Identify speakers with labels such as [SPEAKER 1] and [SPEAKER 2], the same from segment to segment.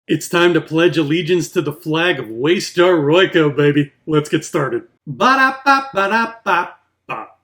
[SPEAKER 1] It's time to pledge allegiance to the flag of Waystar Royco, baby. Let's get started. Ba-da-ba-ba-da-ba-ba.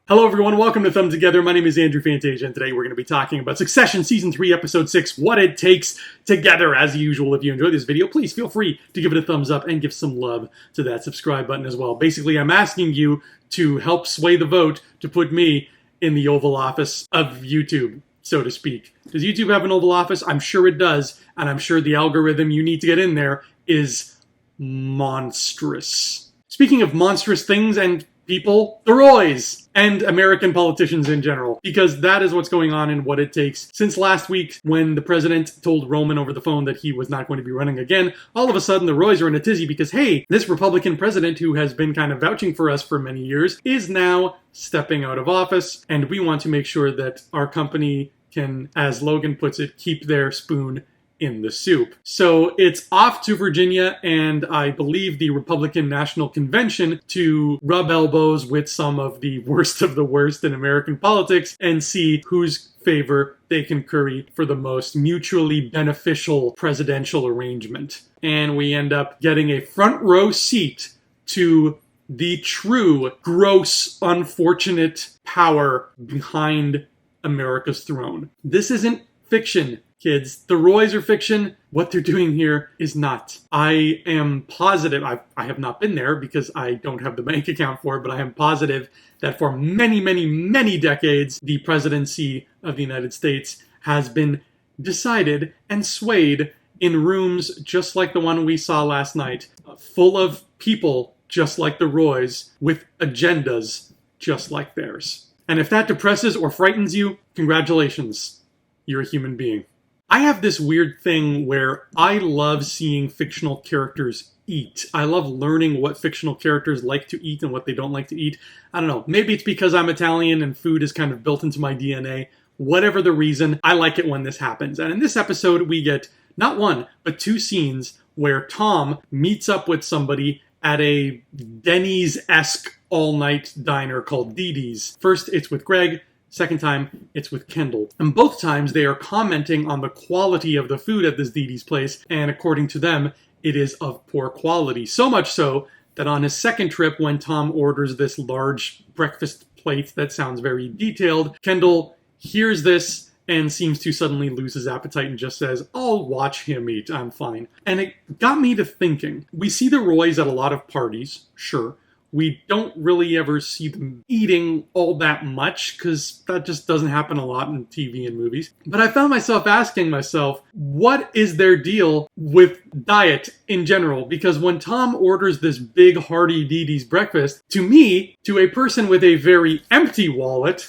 [SPEAKER 1] Hello everyone, welcome to Thumb Together. My name is Andrew Fantasia, and today we're going to be talking about Succession Season 3, Episode 6, What It Takes Together. As usual, if you enjoyed this video, please feel free to give it a thumbs up and give some love to that subscribe button as well. Basically, I'm asking you to help sway the vote to put me in the Oval Office of YouTube, so to speak. Does YouTube have an Oval Office? I'm sure it does, and I'm sure the algorithm you need to get in there is monstrous. Speaking of monstrous things and people, the Roys, and American politicians in general, because that is what's going on in What It Takes. Since last week, when the president told Roman over the phone that he was not going to be running again, all of a sudden the Roys are in a tizzy because, hey, this Republican president who has been kind of vouching for us for many years is now stepping out of office, and we want to make sure that our company can, as Logan puts it, keep their spoon in the soup. So it's off to Virginia and I believe the Republican National Convention to rub elbows with some of the worst in American politics and see whose favor they can curry for the most mutually beneficial presidential arrangement. And we end up getting a front row seat to the true, gross, unfortunate power behind America's throne. This isn't fiction, kids. The Roys are fiction. What they're doing here is not. I am positive, I have not been there because I don't have the bank account for it, but I am positive that for many, many, many decades, the presidency of the United States has been decided and swayed in rooms just like the one we saw last night, full of people just like the Roys, with agendas just like theirs. And if that depresses or frightens you, congratulations. You're a human being. I have this weird thing where I love seeing fictional characters eat. I love learning what fictional characters like to eat and what they don't like to eat. I don't know. Maybe it's because I'm Italian and food is kind of built into my DNA. Whatever the reason, I like it when this happens. And in this episode, we get not one, but two scenes where Tom meets up with somebody at a Denny's-esque all-night diner called Dee Dee's. First, it's with Greg. Second time, it's with Kendall. And both times, they are commenting on the quality of the food at this Dee Dee's place, and according to them, it is of poor quality. So much so that on his second trip, when Tom orders this large breakfast plate that sounds very detailed, Kendall hears this and seems to suddenly lose his appetite and just says, I'll watch him eat, I'm fine. And it got me to thinking. We see the Roys at a lot of parties, sure. We don't really ever see them eating all that much because that just doesn't happen a lot in TV and movies. But I found myself asking myself, what is their deal with diet in general? Because when Tom orders this big hearty Dee Dee's breakfast, to me, to a person with a very empty wallet,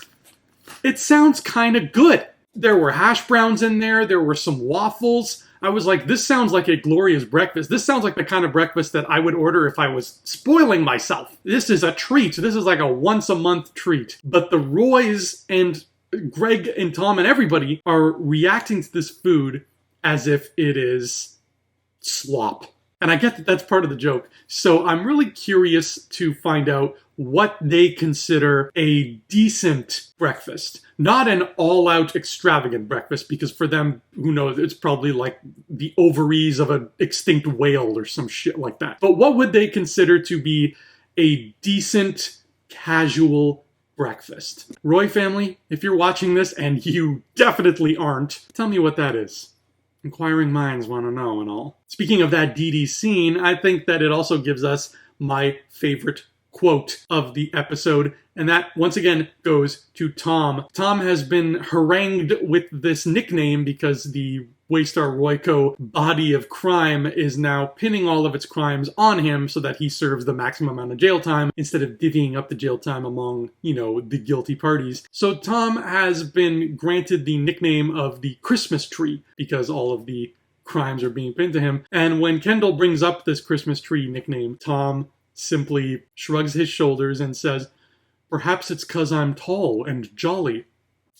[SPEAKER 1] it sounds kind of good. There were hash browns in there, there were some waffles. I was like, this sounds like a glorious breakfast. This sounds like the kind of breakfast that I would order if I was spoiling myself. This is a treat. This is like a once-a-month treat. But the Roys and Greg and Tom and everybody are reacting to this food as if it is slop. And I get that that's part of the joke. So I'm really curious to find out what they consider a decent breakfast. Not an all-out extravagant breakfast, because for them, who knows, it's probably like the ovaries of an extinct whale or some shit like that. But what would they consider to be a decent, casual breakfast? Roy family, if you're watching this, and you definitely aren't, tell me what that is. Inquiring minds want to know and all. Speaking of that Dee Dee scene, I think that it also gives us my favorite quote of the episode, and that once again goes to Tom. Tom has been harangued with this nickname because the Waystar Royco body of crime is now pinning all of its crimes on him so that he serves the maximum amount of jail time instead of divvying up the jail time among, the guilty parties. So Tom has been granted the nickname of the Christmas tree because all of the crimes are being pinned to him. And when Kendall brings up this Christmas tree nickname, Tom simply shrugs his shoulders and says, perhaps it's 'cause I'm tall and jolly.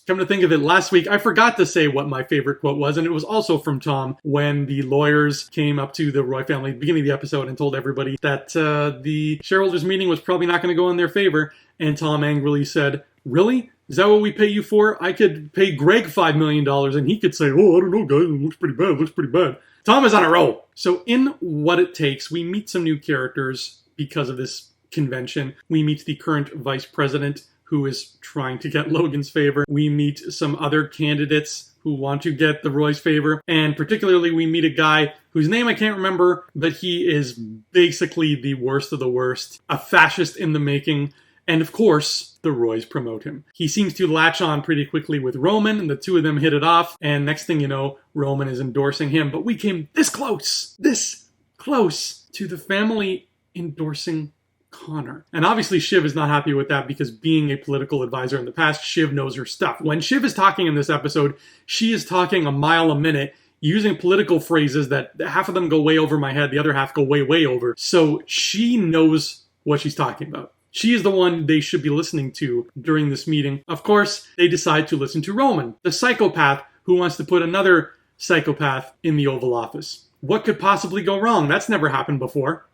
[SPEAKER 1] Come to think of it, last week I forgot to say what my favorite quote was, and it was also from Tom when the lawyers came up to the Roy family at the beginning of the episode and told everybody that the shareholders meeting was probably not going to go in their favor, and Tom angrily said, really? Is that what we pay you for? I could pay Greg $5 million and he could say, oh, I don't know, guys, it looks pretty bad, Tom is on a roll. So in What It Takes, we meet some new characters because of this convention. We meet the current vice president who is trying to get Logan's favor. We meet some other candidates who want to get the Roy's favor. And particularly we meet a guy whose name I can't remember, but he is basically the worst of the worst. A fascist in the making. And of course, the Roys promote him. He seems to latch on pretty quickly with Roman, and the two of them hit it off. And next thing you know, Roman is endorsing him. But we came this close to the family endorsing Connor. And obviously Shiv is not happy with that because being a political advisor in the past, Shiv knows her stuff. When Shiv is talking in this episode, she is talking a mile a minute, using political phrases that half of them go way over my head, the other half go way, way over. So she knows what she's talking about. She is the one they should be listening to during this meeting. Of course, they decide to listen to Roman, the psychopath who wants to put another psychopath in the Oval Office. What could possibly go wrong? That's never happened before.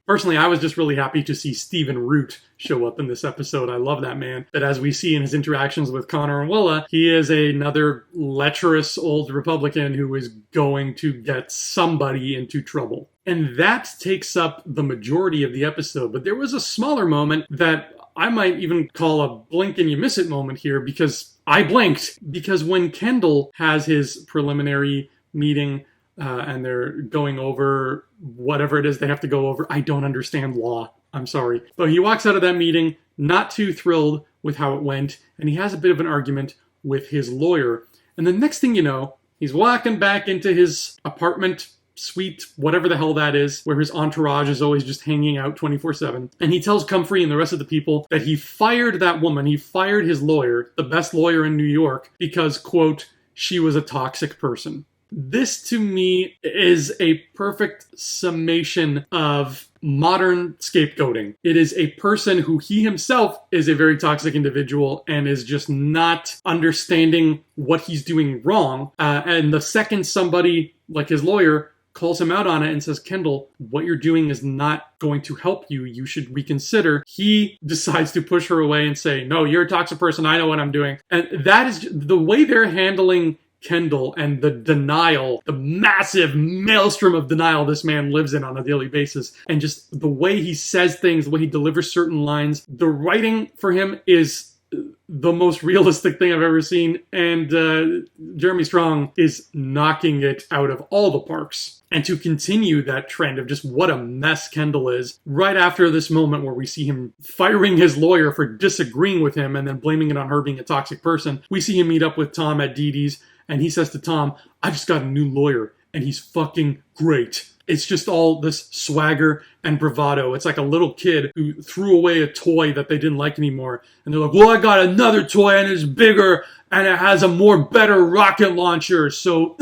[SPEAKER 1] Personally, I was just really happy to see Stephen Root show up in this episode. I love that man. But as we see in his interactions with Connor and Willa, he is another lecherous old Republican who is going to get somebody into trouble. And that takes up the majority of the episode. But there was a smaller moment that I might even call a blink and you miss it moment here, because I blinked. Because when Kendall has his preliminary meeting and they're going over whatever it is they have to go over. I don't understand law. I'm sorry. But he walks out of that meeting not too thrilled with how it went, and he has a bit of an argument with his lawyer. And the next thing you know, he's walking back into his apartment, suite, whatever the hell that is, where his entourage is always just hanging out 24/7. And he tells Comfrey and the rest of the people that he fired that woman. He fired his lawyer, the best lawyer in New York, because, quote, she was a toxic person. This, to me, is a perfect summation of modern scapegoating. It is a person who he himself is a very toxic individual and is just not understanding what he's doing wrong. And the second somebody, like his lawyer, calls him out on it and says, Kendall, what you're doing is not going to help you. You should reconsider. He decides to push her away and say, no, you're a toxic person. I know what I'm doing. And that is the way they're handling Kendall and the denial, the massive maelstrom of denial this man lives in on a daily basis. And just the way he says things, the way he delivers certain lines. The writing for him is the most realistic thing I've ever seen. And Jeremy Strong is knocking it out of all the parks. And to continue that trend of just what a mess Kendall is, right after this moment where we see him firing his lawyer for disagreeing with him and then blaming it on her being a toxic person, we see him meet up with Tom at Dee Dee's. And he says to Tom, I just got a new lawyer, and he's fucking great. It's just all this swagger and bravado. It's like a little kid who threw away a toy that they didn't like anymore. And they're like, well, I got another toy, and it's bigger, and it has a more better rocket launcher. So,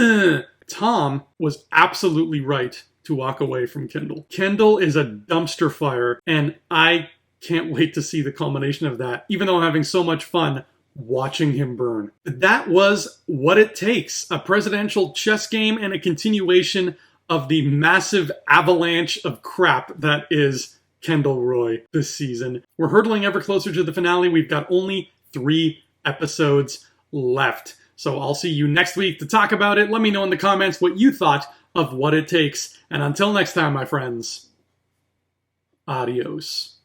[SPEAKER 1] Tom was absolutely right to walk away from Kendall. Kendall is a dumpster fire, and I can't wait to see the culmination of that, even though I'm having so much fun watching him burn. That was What It Takes, a presidential chess game and a continuation of the massive avalanche of crap that is Kendall Roy this season. We're hurtling ever closer to the finale. We've got only 3 episodes left. So I'll see you next week to talk about it. Let me know in the comments what you thought of What It Takes. And until next time, my friends, adios.